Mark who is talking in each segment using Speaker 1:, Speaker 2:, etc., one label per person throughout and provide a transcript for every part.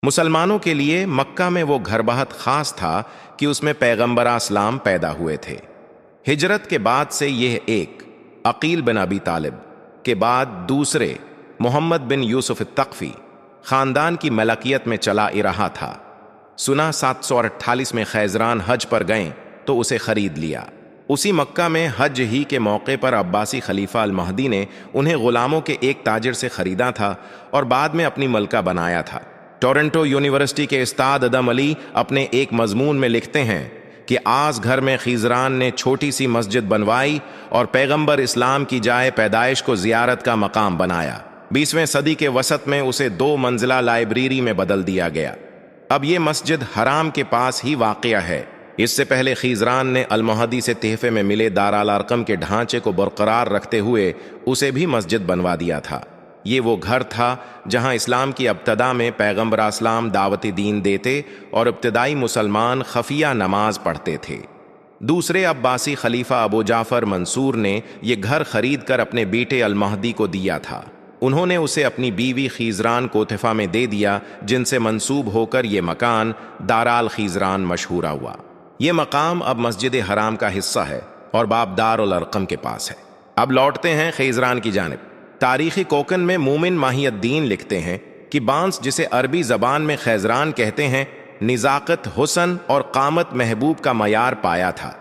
Speaker 1: مسلمانوں کے لیے مکہ میں وہ گھر بہت خاص تھا کہ اس میں پیغمبر اسلام پیدا ہوئے تھے۔ ہجرت کے بعد سے یہ ایک، عقیل بن ابی طالب کے بعد دوسرے محمد بن یوسف الثقفی خاندان کی ملکیت میں چلا آ رہا تھا۔ سنا 748 میں خیزران حج پر گئیں تو اسے خرید لیا۔ اسی مکہ میں حج ہی کے موقع پر عباسی خلیفہ المہدی نے انہیں غلاموں کے ایک تاجر سے خریدا تھا اور بعد میں اپنی ملکہ بنایا تھا۔ ٹورنٹو یونیورسٹی کے استاد ادم علی اپنے ایک مضمون میں لکھتے ہیں کہ آس گھر میں خیزران نے چھوٹی سی مسجد بنوائی اور پیغمبر اسلام کی جائے پیدائش کو زیارت کا مقام بنایا۔ 20ویں صدی کے وسط میں اسے 2 منزلہ لائبریری میں بدل دیا گیا۔ اب یہ مسجد حرام کے پاس ہی واقع ہے۔ اس سے پہلے خیزران نے المہدی سے تحفے میں ملے دارالارقم کے ڈھانچے کو برقرار رکھتے ہوئے اسے بھی مسجد بنوا دیا تھا۔ یہ وہ گھر تھا جہاں اسلام کی ابتدا میں پیغمبر اسلام دعوت دین دیتے اور ابتدائی مسلمان خفیہ نماز پڑھتے تھے۔ دوسرے عباسی خلیفہ ابو جعفر منصور نے یہ گھر خرید کر اپنے بیٹے المہدی کو دیا تھا۔ انہوں نے اسے اپنی بیوی خیزران کو تحفہ میں دے دیا، جن سے منسوب ہو کر یہ مکان دارال خیزران مشہور ہوا۔ یہ مقام اب مسجد حرام کا حصہ ہے اور باب دار الارقم کے پاس ہے۔ اب لوٹتے ہیں خیزران کی جانب۔ تاریخی کوکن میں مومن ماہی الدین لکھتے ہیں کہ بانس، جسے عربی زبان میں خیزران کہتے ہیں، نزاکت، حسن اور قامت محبوب کا معیار پایا تھا۔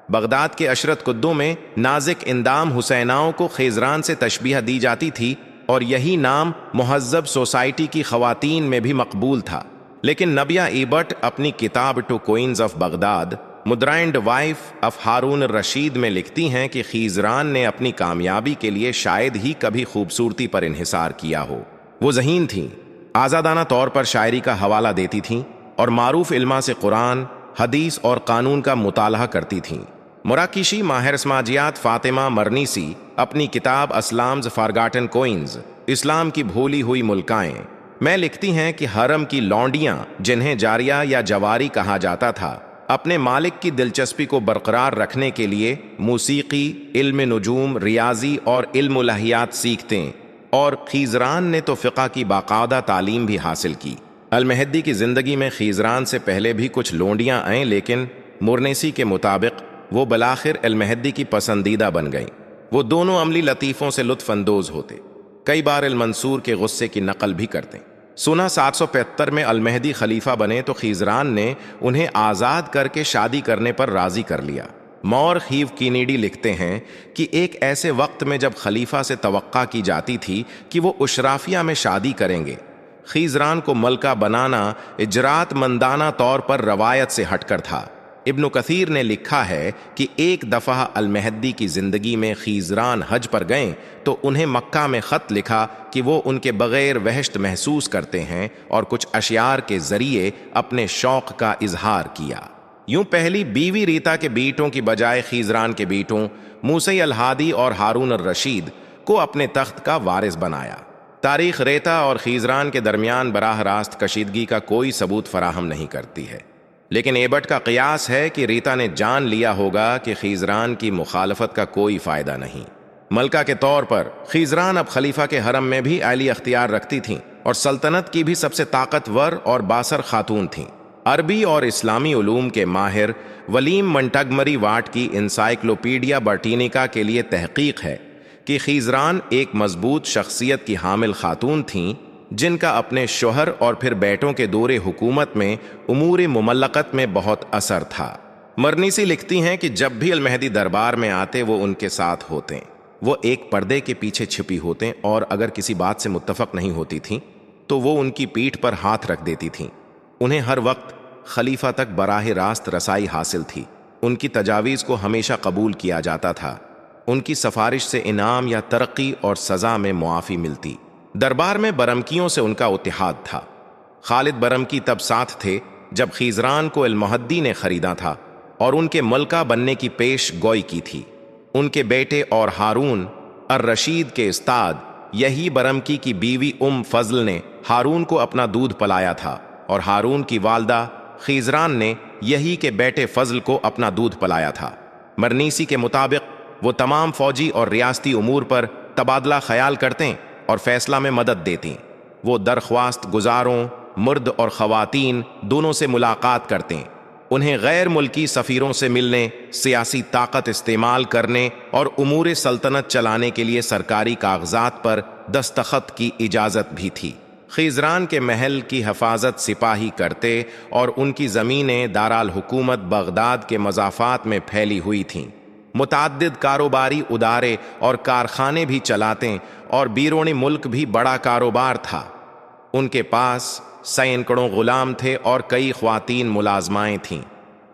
Speaker 1: بغداد کے عشرت قدوں میں نازک اندام حسیناؤں کو خیزران سے تشبیہ دی جاتی تھی اور یہی نام مہذب سوسائٹی کی خواتین میں بھی مقبول تھا۔ لیکن نبیہ ایبٹ اپنی کتاب two queens of Baghdad mother and wife of Harun al Rashid میں لکھتی ہیں کہ خیزران نے اپنی کامیابی کے لیے شاید ہی کبھی خوبصورتی پر انحصار کیا ہو۔ وہ ذہین تھیں، آزادانہ طور پر شاعری کا حوالہ دیتی تھیں اور معروف علماء سے قرآن، حدیث اور قانون کا مطالعہ کرتی تھیں۔ مراکشی ماہر سماجیات فاطمہ مرنیسی اپنی کتاب اسلامز فارگاٹن کوئنز، اسلام کی بھولی ہوئی ملکائیں میں لکھتی ہیں کہ حرم کی لونڈیاں، جنہیں جاریہ یا جواری کہا جاتا تھا، اپنے مالک کی دلچسپی کو برقرار رکھنے کے لیے موسیقی، علم نجوم، ریاضی اور علم الہیات سیکھتے، اور خیزران نے تو فقہ کی باقاعدہ تعلیم بھی حاصل کی۔ المہدی کی زندگی میں خیزران سے پہلے بھی کچھ لونڈیاں آئیں، لیکن مرنیسی کے مطابق وہ بالآخر المہدی کی پسندیدہ بن گئیں۔ وہ دونوں عملی لطیفوں سے لطف اندوز ہوتے، کئی بار المنصور کے غصے کی نقل بھی کرتے۔ سنا 775 میں المہدی خلیفہ بنے تو خیزران نے انہیں آزاد کر کے شادی کرنے پر راضی کر لیا۔ مور خیو کینیڈی لکھتے ہیں کہ ایک ایسے وقت میں جب خلیفہ سے توقع کی جاتی تھی کہ وہ اشرافیہ میں شادی کریں گے، خیزران کو ملکہ بنانا اجرات مندانہ طور پر روایت سے ہٹ کر تھا۔ ابن کثیر نے لکھا ہے کہ ایک دفعہ المہدی کی زندگی میں خیزران حج پر گئیں تو انہیں مکہ میں خط لکھا کہ وہ ان کے بغیر وحشت محسوس کرتے ہیں، اور کچھ اشعار کے ذریعے اپنے شوق کا اظہار کیا۔ یوں پہلی بیوی ریتا کے بیٹوں کی بجائے خیزران کے بیٹوں موسی الہادی اور ہارون الرشید کو اپنے تخت کا وارث بنایا۔ تاریخ ریتا اور خیزران کے درمیان براہ راست کشیدگی کا کوئی ثبوت فراہم نہیں کرتی ہے، لیکن ایبٹ کا قیاس ہے کہ ریتا نے جان لیا ہوگا کہ خیزران کی مخالفت کا کوئی فائدہ نہیں۔ ملکہ کے طور پر خیزران اب خلیفہ کے حرم میں بھی اعلی اختیار رکھتی تھیں اور سلطنت کی بھی سب سے طاقتور اور باثر خاتون تھیں۔ عربی اور اسلامی علوم کے ماہر ولیم منٹگمری واٹ کی انسائکلوپیڈیا برٹینیکا کے لیے تحقیق ہے کہ خیزران ایک مضبوط شخصیت کی حامل خاتون تھیں، جن کا اپنے شوہر اور پھر بیٹوں کے دور حکومت میں امور مملکت میں بہت اثر تھا۔ مرنیسی لکھتی ہیں کہ جب بھی المہدی دربار میں آتے وہ ان کے ساتھ ہوتے، وہ ایک پردے کے پیچھے چھپی ہوتے، اور اگر کسی بات سے متفق نہیں ہوتی تھیں تو وہ ان کی پیٹھ پر ہاتھ رکھ دیتی تھیں۔ انہیں ہر وقت خلیفہ تک براہ راست رسائی حاصل تھی، ان کی تجاویز کو ہمیشہ قبول کیا جاتا تھا، ان کی سفارش سے انعام یا ترقی اور سزا میں معافی ملتی۔ دربار میں برمکیوں سے ان کا اتحاد تھا۔ خالد برمکی تب ساتھ تھے جب خیزران کو المہدی نے خریدا تھا اور ان کے ملکہ بننے کی پیش گوئی کی تھی۔ ان کے بیٹے اور ہارون الرشید کے استاد یہی برمکی کی بیوی فضل نے ہارون کو اپنا دودھ پلایا تھا، اور ہارون کی والدہ خیزران نے یہی کے بیٹے فضل کو اپنا دودھ پلایا تھا۔ مرنیسی کے مطابق وہ تمام فوجی اور ریاستی امور پر تبادلہ خیال کرتے اور فیصلہ میں مدد دیتی۔ وہ درخواست گزاروں، مرد اور خواتین دونوں سے ملاقات کرتے، انہیں غیر ملکی سفیروں سے ملنے، سیاسی طاقت استعمال کرنے اور امور سلطنت چلانے کے لیے سرکاری کاغذات پر دستخط کی اجازت بھی تھی۔ خیزران کے محل کی حفاظت سپاہی کرتے اور ان کی زمینیں دارالحکومت بغداد کے مضافات میں پھیلی ہوئی تھیں۔ متعدد کاروباری ادارے اور کارخانے بھی چلاتے اور بیرون ملک بھی بڑا کاروبار تھا۔ ان کے پاس سینکڑوں غلام تھے اور کئی خواتین ملازمائیں تھیں۔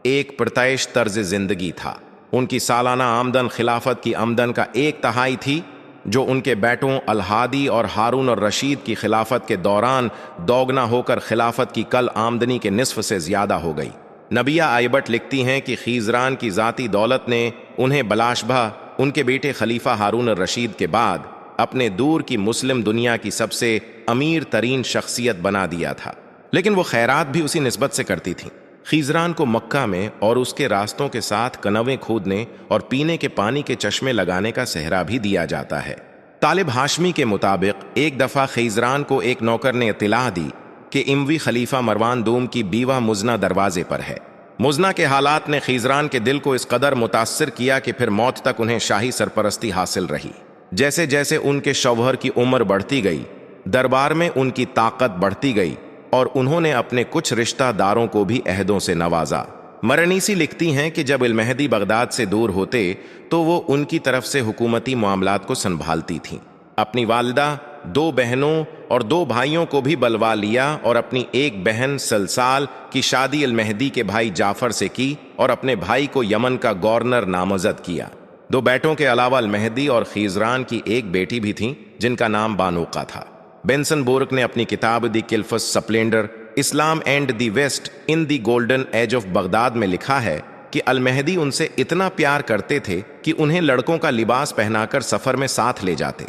Speaker 1: ایک پرتعیش طرز زندگی تھا۔ ان کی سالانہ آمدن خلافت کی آمدن کا 1/3 تھی، جو ان کے بیٹوں الہادی اور ہارون الرشید کی خلافت کے دوران دوگنا ہو کر خلافت کی کل آمدنی کے نصف سے زیادہ ہو گئی۔ نبیہ آئبٹ لکھتی ہیں کہ خیزران کی ذاتی دولت نے انہیں بلاشبہ ان کے بیٹے خلیفہ ہارون الرشید کے بعد اپنے دور کی مسلم دنیا کی سب سے امیر ترین شخصیت بنا دیا تھا، لیکن وہ خیرات بھی اسی نسبت سے کرتی تھیں۔ خیزران کو مکہ میں اور اس کے راستوں کے ساتھ کنویں کھودنے اور پینے کے پانی کے چشمے لگانے کا سہرا بھی دیا جاتا ہے۔ طالب ہاشمی کے مطابق ایک دفعہ خیزران کو ایک نوکر نے اطلاع دی کہ اموی خلیفہ مروان دوم کی بیوہ مزنہ دروازے پر ہے۔ مزنہ کے حالات نے خیزران کے دل کو اس قدر متاثر کیا کہ پھر موت تک انہیں شاہی سرپرستی حاصل رہی۔ جیسے جیسے ان کے شوہر کی عمر بڑھتی گئی، دربار میں ان کی طاقت بڑھتی گئی اور انہوں نے اپنے کچھ رشتہ داروں کو بھی عہدوں سے نوازا۔ مرنیسی لکھتی ہیں کہ جب المہدی بغداد سے دور ہوتے تو وہ ان کی طرف سے حکومتی معاملات کو سنبھالتی تھیں۔ اپنی والدہ، 2 بہنوں اور 2 بھائیوں کو بھی بلوا لیا اور اپنی ایک بہن سلسال کی شادی المہدی کے بھائی جعفر سے کی اور اپنے بھائی کو یمن کا گورنر نامزد کیا۔ 2 بیٹوں کے علاوہ المہدی اور خیزران کی ایک بیٹی بھی تھیں جن کا نام بانوقہ تھا۔ بینسن بورک نے اپنی کتاب the caliph's splendour Islam and the west in the golden age of Baghdad میں لکھا ہے کہ المہدی ان سے اتنا پیار کرتے تھے کہ انہیں لڑکوں کا لباس پہنا کر سفر میں ساتھ لے جاتے۔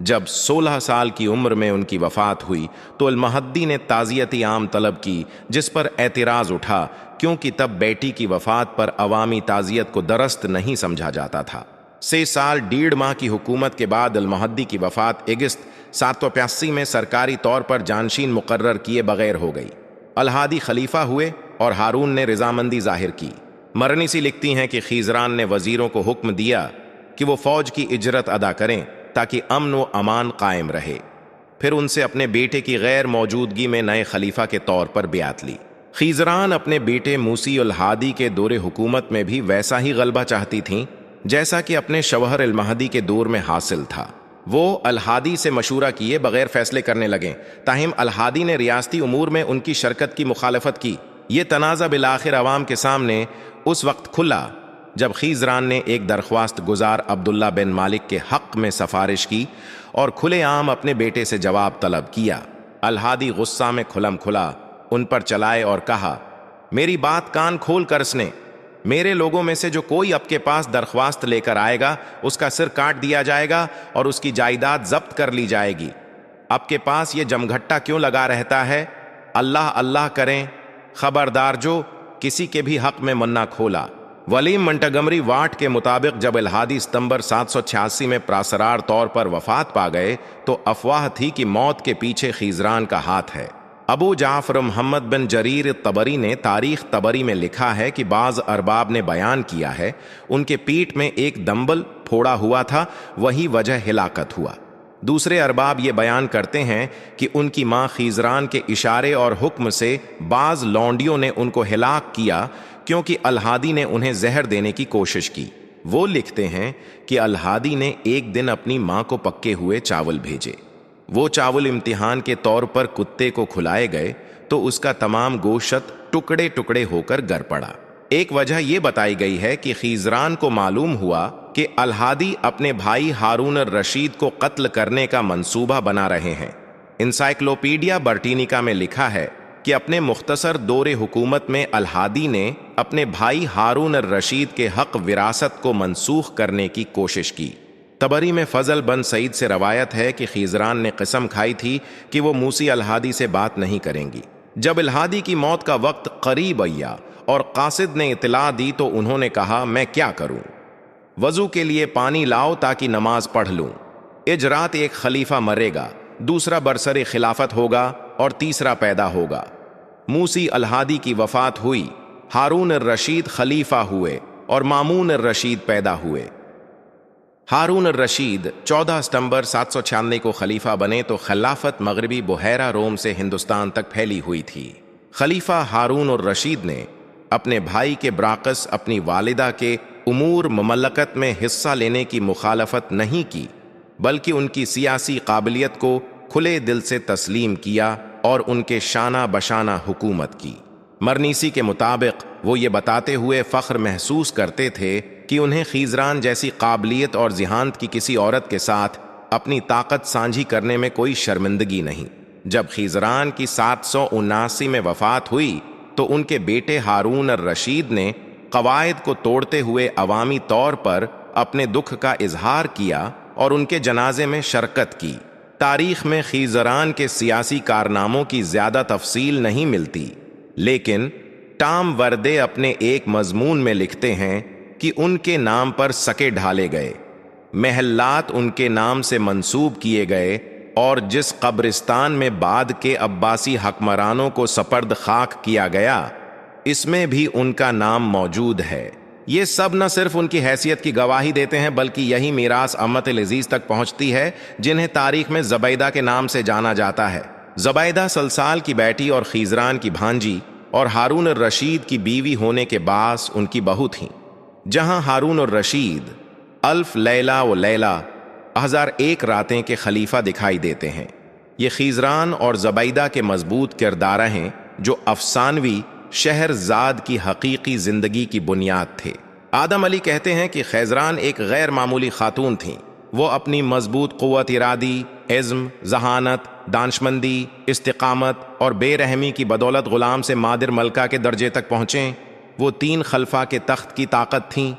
Speaker 1: جب 16 سال کی عمر میں ان کی وفات ہوئی تو المہدی نے تعزیتی عام طلب کی، جس پر اعتراض اٹھا کیونکہ تب بیٹی کی وفات پر عوامی تعزیت کو درست نہیں سمجھا جاتا تھا۔ 6 سال 1.5 ماہ کی حکومت کے بعد المہدی کی وفات اگست 785 میں سرکاری طور پر جانشین مقرر کیے بغیر ہو گئی۔ الہادی خلیفہ ہوئے اور ہارون نے رضامندی ظاہر کی۔ مرنیسی لکھتی ہیں کہ خیزران نے وزیروں کو حکم دیا کہ وہ فوج کی اجرت ادا کریں تاکہ امن و امان قائم رہے۔ پھر ان سے اپنے بیٹے کی غیر موجودگی میں نئے خلیفہ کے طور پر بیعت لی۔ خیزران اپنے بیٹے موسی الہادی کے دور حکومت میں بھی ویسا ہی غلبہ چاہتی تھیں جیسا کہ اپنے شوہر المہدی کے دور میں حاصل تھا۔ وہ الہادی سے مشورہ کیے بغیر فیصلے کرنے لگیں، تاہم الہادی نے ریاستی امور میں ان کی شرکت کی مخالفت کی۔ یہ تنازع بالآخر عوام کے سامنے اس وقت کھلا جب خیزران نے ایک درخواست گزار عبداللہ بن مالک کے حق میں سفارش کی اور کھلے عام اپنے بیٹے سے جواب طلب کیا۔ الہادی غصہ میں کھلم کھلا ان پر چلائے اور کہا، میری بات کان کھول کر سنیں، میرے لوگوں میں سے جو کوئی آپ کے پاس درخواست لے کر آئے گا اس کا سر کاٹ دیا جائے گا اور اس کی جائیداد ضبط کر لی جائے گی۔ آپ کے پاس یہ جمگھٹا کیوں لگا رہتا ہے؟ اللہ اللہ کریں، خبردار جو کسی کے بھی حق میں منہ کھولا۔ ولیم منٹگمری واٹ کے مطابق جب الہادی ستمبر 786 میں پراسرار طور پر وفات پا گئے تو افواہ تھی کہ موت کے پیچھے خیزران کا ہاتھ ہے۔ ابو جعفر محمد بن جریر طبری نے تاریخ طبری میں لکھا ہے کہ بعض ارباب نے بیان کیا ہے ان کے پیٹھ میں ایک دمبل پھوڑا ہوا تھا، وہی وجہ ہلاکت ہوا۔ دوسرے ارباب یہ بیان کرتے ہیں کہ ان کی ماں خیزران کے اشارے اور حکم سے بعض لونڈیوں نے ان کو ہلاک کیا کیونکہ الہادی نے انہیں زہر دینے کی کوشش کی۔ وہ لکھتے ہیں کہ الہادی نے ایک دن اپنی ماں کو پکے ہوئے چاول بھیجے۔ وہ چاول امتحان کے طور پر کتے کو کھلائے گئے تو اس کا تمام گوشت ٹکڑے ٹکڑے ہو کر گر پڑا۔ ایک وجہ یہ بتائی گئی ہے کہ خیزران کو معلوم ہوا کہ الہادی اپنے بھائی ہارون الرشید کو قتل کرنے کا منصوبہ بنا رہے ہیں۔ انسائکلوپیڈیا برٹینیکا میں لکھا ہے کہ اپنے مختصر دور حکومت میں الہادی نے اپنے بھائی ہارون الرشید کے حق وراثت کو منسوخ کرنے کی کوشش کی۔ طبری میں فضل بن سعید سے روایت ہے کہ خیزران نے قسم کھائی تھی کہ وہ موسی الہادی سے بات نہیں کریں گی۔ جب الہادی کی موت کا وقت قریب آیا اور قاصد نے اطلاع دی تو انہوں نے کہا، میں کیا کروں؟ وضو کے لیے پانی لاؤ تاکہ نماز پڑھ لوں۔ اجرات ایک خلیفہ مرے گا، دوسرا برسر خلافت ہوگا، اور تیسرا پیدا ہوگا۔ موسی الہادی کی وفات ہوئی، ہارون الرشید خلیفہ ہوئے اور مامون الرشید پیدا ہوئے۔ ہارون الرشید 14 ستمبر 796 کو خلیفہ بنے تو خلافت مغربی بحیرہ روم سے ہندوستان تک پھیلی ہوئی تھی۔ خلیفہ ہارون الرشید نے اپنے بھائی کے براقس اپنی والدہ کے امور مملکت میں حصہ لینے کی مخالفت نہیں کی، بلکہ ان کی سیاسی قابلیت کو کھلے دل سے تسلیم کیا اور ان کے شانہ بشانہ حکومت کی۔ مرنیسی کے مطابق وہ یہ بتاتے ہوئے فخر محسوس کرتے تھے کہ انہیں خیزران جیسی قابلیت اور ذہانت کی کسی عورت کے ساتھ اپنی طاقت سانجھی کرنے میں کوئی شرمندگی نہیں۔ جب خیزران کی 779 میں وفات ہوئی تو ان کے بیٹے ہارون الرشید نے قواعد کو توڑتے ہوئے عوامی طور پر اپنے دکھ کا اظہار کیا اور ان کے جنازے میں شرکت کی۔ تاریخ میں خیزران کے سیاسی کارناموں کی زیادہ تفصیل نہیں ملتی، لیکن ٹام وردے اپنے ایک مضمون میں لکھتے ہیں کہ ان کے نام پر سکے ڈھالے گئے، محلات ان کے نام سے منسوب کیے گئے، اور جس قبرستان میں بعد کے عباسی حکمرانوں کو سپرد خاک کیا گیا اس میں بھی ان کا نام موجود ہے۔ یہ سب نہ صرف ان کی حیثیت کی گواہی دیتے ہیں بلکہ یہی میراث امت العزیز تک پہنچتی ہے جنہیں تاریخ میں زبیدہ کے نام سے جانا جاتا ہے۔ زبیدہ سلسال کی بیٹی اور خیزران کی بھانجی اور ہارون الرشید کی بیوی ہونے کے باعث ان کی بہو تھیں۔ جہاں ہارون الرشید الف لیلہ و لیلہ 1001 راتیں کے خلیفہ دکھائی دیتے ہیں، یہ خیزران اور زبیدہ کے مضبوط کردار ہیں جو افسانوی شہر زاد کی حقیقی زندگی کی بنیاد تھے۔ آدم علی کہتے ہیں کہ خیزران ایک غیر معمولی خاتون تھیں۔ وہ اپنی مضبوط قوت ارادی، عزم، ذہانت، دانشمندی، استقامت اور بے رحمی کی بدولت غلام سے مادر ملکہ کے درجے تک پہنچیں۔ وہ 3 خلفاء کے تخت کی طاقت تھیں۔